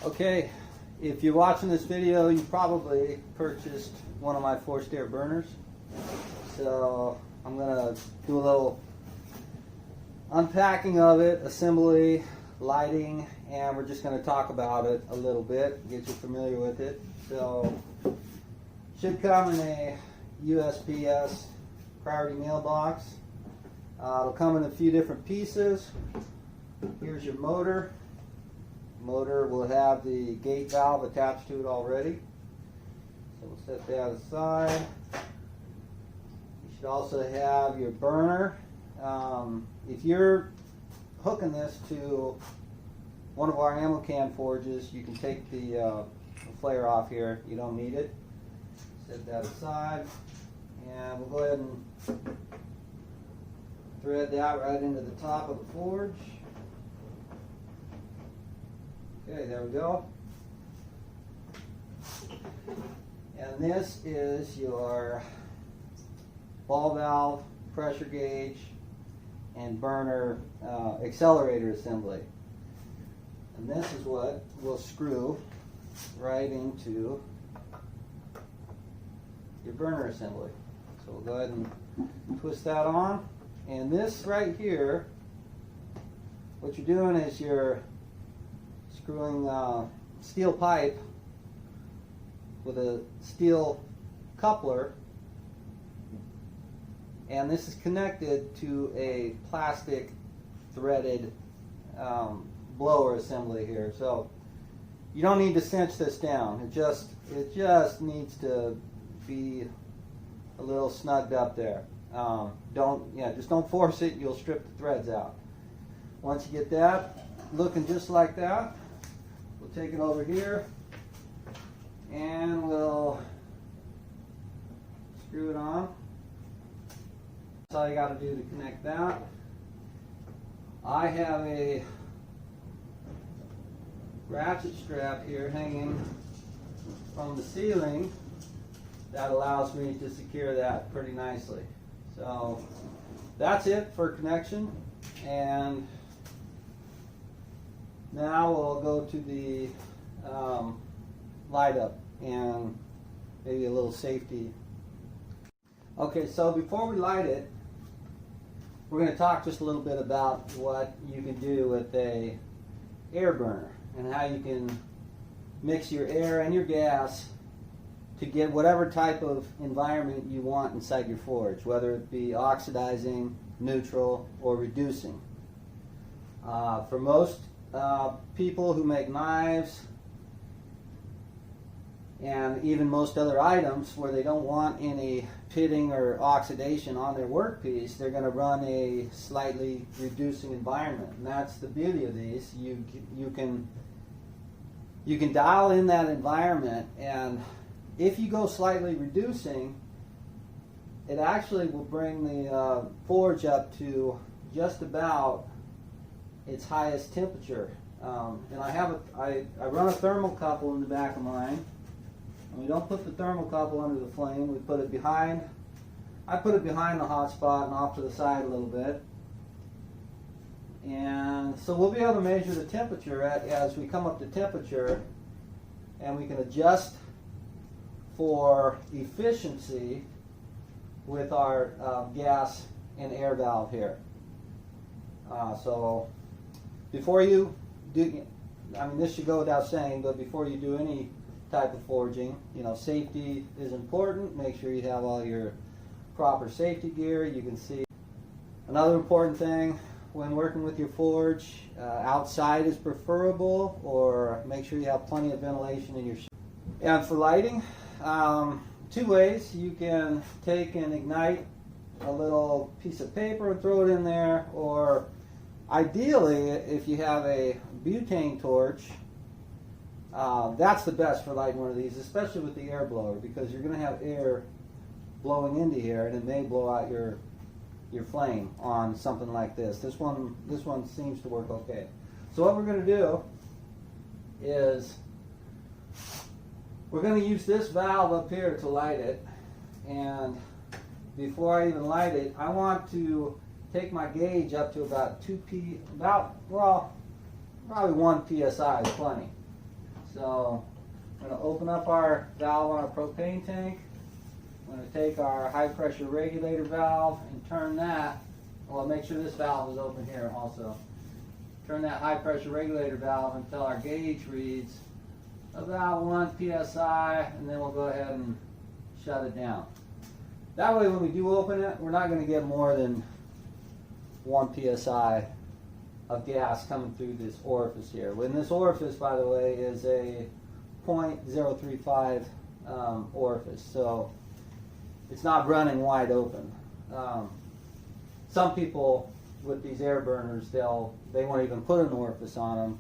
Okay, if you're watching this video, you probably purchased one of my forced air burners. So I'm going to do a little unpacking of it, assembly, lighting, and we're just going to talk about it a little bit, get you familiar with it. So should come in a USPS priority mailbox. It'll come in a few different pieces. Here's your motor. Motor will have the gate valve attached to it already. So we'll set that aside. You should also have your burner. If you're hooking this to one of our ammo can forges, you can take the flare off here. You don't need it. Set that aside. And we'll go ahead and thread that right into the top of the forge. Okay, there we go. And this is your ball valve, pressure gauge, and burner accelerator assembly. And this is what will screw right into your burner assembly. So we'll go ahead and twist that on. And this right here, what you're doing is you're screwing steel pipe with a steel coupler, and this is connected to a plastic threaded blower assembly here. So you don't need to cinch this down. It just needs to be a little snugged up there. Just don't force it. You'll strip the threads out. Once you get that looking just like that, we'll take it over here and we'll screw it on. That's all you got to do to connect that. I have a ratchet strap here hanging from the ceiling that allows me to secure that pretty nicely. So that's it for connection, and now we'll go to the light up and maybe a little safety. Okay, so before we light it, we're going to talk just a little bit about what you can do with a air burner and how you can mix your air and your gas to get whatever type of environment you want inside your forge, whether it be oxidizing, neutral, or reducing. For most people who make knives and even most other items where they don't want any pitting or oxidation on their workpiece, they're going to run a slightly reducing environment. And that's the beauty of these. You can dial in that environment, and if you go slightly reducing, it actually will bring the forge up to just about its highest temperature. And I run a thermocouple in the back of mine. And we don't put the thermocouple under the flame. We put it behind. I put it behind the hot spot and off to the side a little bit. And so we'll be able to measure the temperature as we come up to temperature, and we can adjust for efficiency with our gas and air valve here. So before you do, this should go without saying, but before you do any type of forging, safety is important. Make sure you have all your proper safety gear. You can see another important thing when working with your forge, outside is preferable, or make sure you have plenty of ventilation in your shop. And for lighting, two ways. You can take and ignite a little piece of paper and throw it in there, or ideally, if you have a butane torch, that's the best for lighting one of these, especially with the air blower, because you're going to have air blowing into here, and it may blow out your flame on something like this. This one seems to work okay. So what we're going to do is we're going to use this valve up here to light it, and before I even light it, I want to take my gauge up to about probably 1 psi is plenty. So I'm going to open up our valve on our propane tank. I'm going to take our high pressure regulator valve and turn that. Well, make sure this valve is open here also. Turn that high pressure regulator valve until our gauge reads about 1 psi, and then we'll go ahead and shut it down. That way when we do open it, we're not going to get more than 1 psi of gas coming through this orifice here. When this orifice, by the way, is a 0.035 orifice, so it's not running wide open. Some people with these air burners, they won't even put an orifice on them,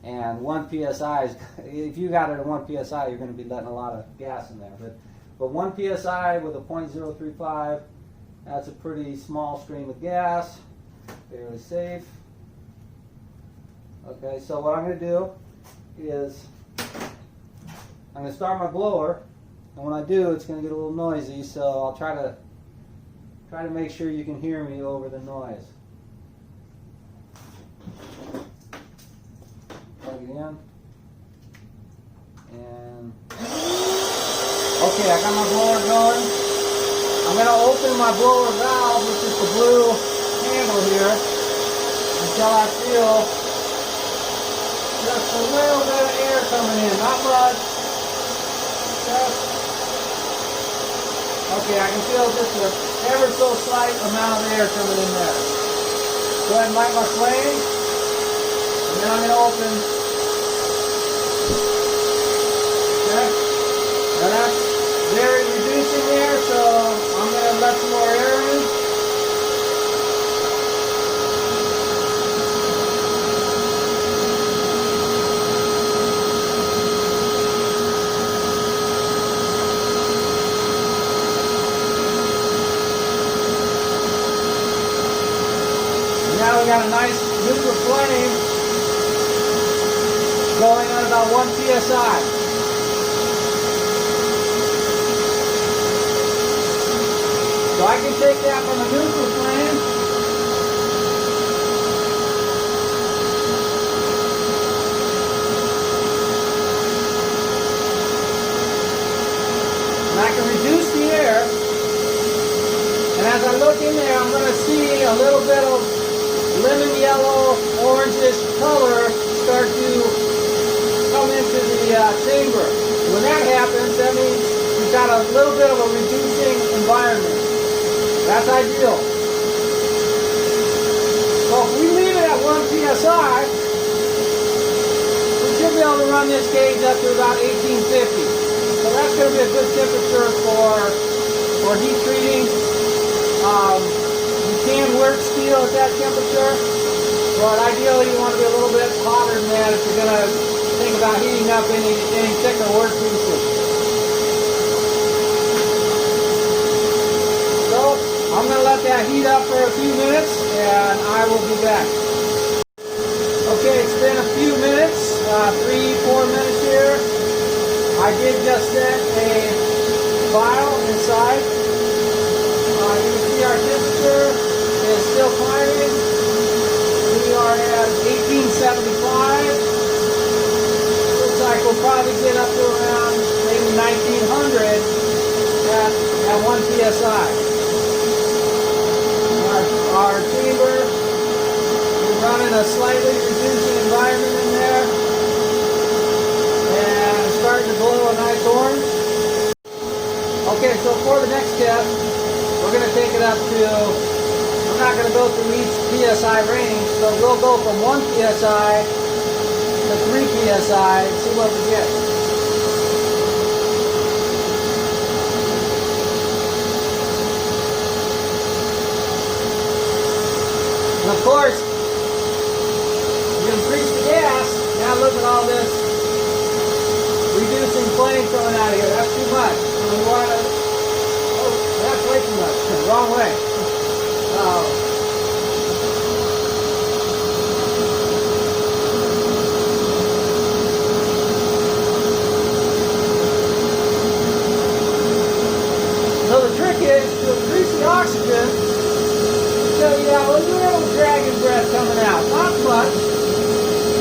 and 1 psi is, if you got it at 1 psi, you're going to be letting a lot of gas in there. But 1 psi with a 0.035, that's a pretty small stream of gas, fairly safe. Okay, so what I'm going to do is I'm going to start my blower, and when I do, it's going to get a little noisy, so I'll try to make sure you can hear me over the noise. Plug it in. And okay, I got my blower going. I'm going to open my blower valve, which is the blue handle here, until I feel just a little bit of air coming in, not much. Okay, I can feel just an ever so slight amount of air coming in there. Go ahead and light my flame, and then I'm going to open. Okay, now that's very reducing there, so I'm going to let some more air in. Now we got a nice neutral flame going at about 1 psi. So I can take that from a neutral flame and I can reduce the air, and as I look in there, I'm going to see a little bit of lemon yellow, orangish color start to come into the chamber. When that happens, that means we've got a little bit of a reducing environment. That's ideal. So if we leave it at 1 psi, we should be able to run this gauge up to about 1850. So that's going to be a good temperature for heat treating. You can work steel at that temperature, but ideally you want to be a little bit hotter than that if you're going to think about heating up any thicker work pieces. So I'm going to let that heat up for a few minutes, and I will be back. Okay, it's been a few minutes, 3-4 minutes here. I did just set a file inside. You can see our temperature is still climbing. We are at 1875. Looks like we'll probably get up to around maybe 1900 at 1 psi. Our chamber is running a slightly reducing environment in there, and it's starting to glow a nice orange. Okay, so for the next test, we're going to take it up to, we're not going to go through each psi range, so we'll go from 1 psi to 3 psi and see what we get. And of course, you increase the gas, now look at all this reducing flame coming out of here. That's too much. We want to, that's way too much. Wrong way. So the trick is to increase the oxygen until you have a little dragon breath coming out. Not much,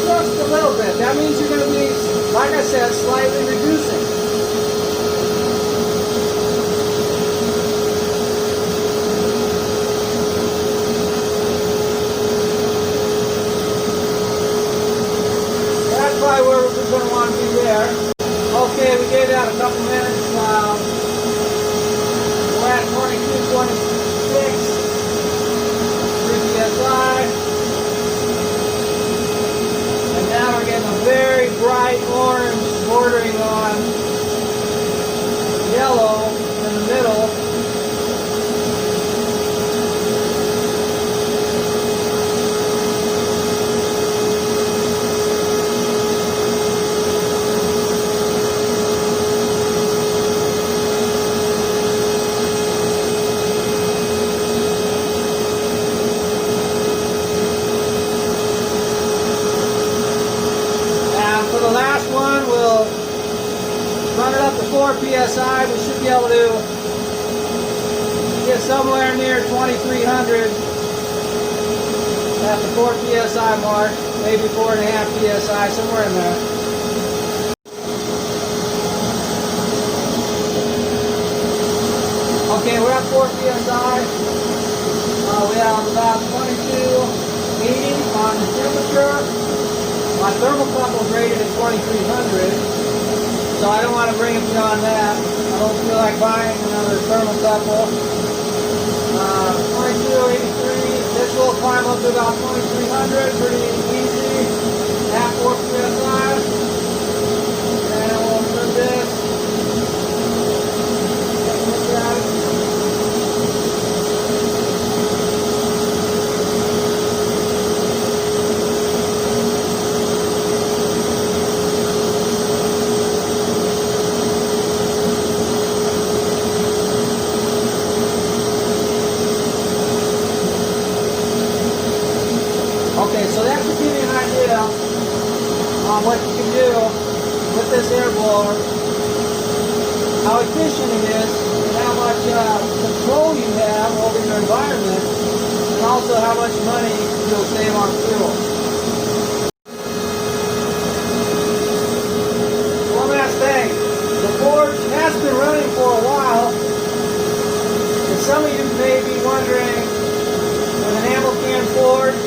just a little bit. That means you're going to be, by like I said, slightly reducing. That's probably where we're going to want to be there. Okay, we gave that a couple minutes. We're at 22.26. 3 psi. And now we're getting a very bright orange bordering on yellow in the middle. For the last one, we'll run it up to 4 psi. We should be able to get somewhere near 2300 at the 4 psi mark, maybe 4.5 psi, somewhere in there. Okay, we're at 4 psi. We have about 2280 on the temperature. My thermocouple is rated at 2300, so I don't want to bring it beyond that. I don't feel like buying another thermocouple. 2283, this will climb up to about 2300, pretty easy, at 4 psi. And we'll move this. Look at it. Okay, so that should give you an idea on what you can do with this air blower, how efficient it is, and how much control you have over your environment, and also how much money you'll save on fuel. One last thing, the forge has been running for a while, and some of you may be wondering, with an ammo can forge,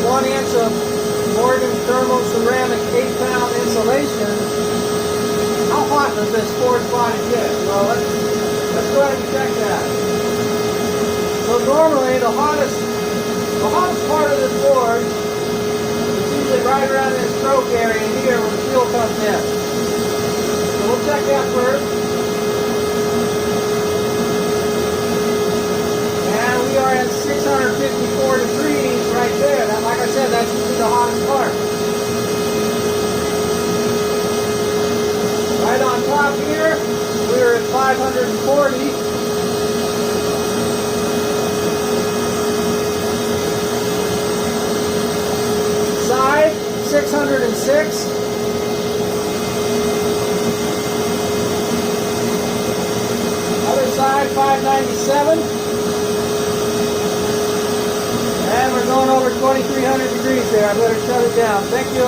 1 inch of Morgan thermoceramic 8-pound insulation, how hot does this forge body get? Well, let's go ahead and check that. So normally the hottest part of this forge is usually right around this stroke area here where the fuel comes in. So we'll check that first. And we are at 654 degrees right there. That, like I said, that's usually the hottest part. Right on top here, we're at 540. Side, 606. Other side, 597. And we're going over 2300 degrees there. I better shut it down. Thank you.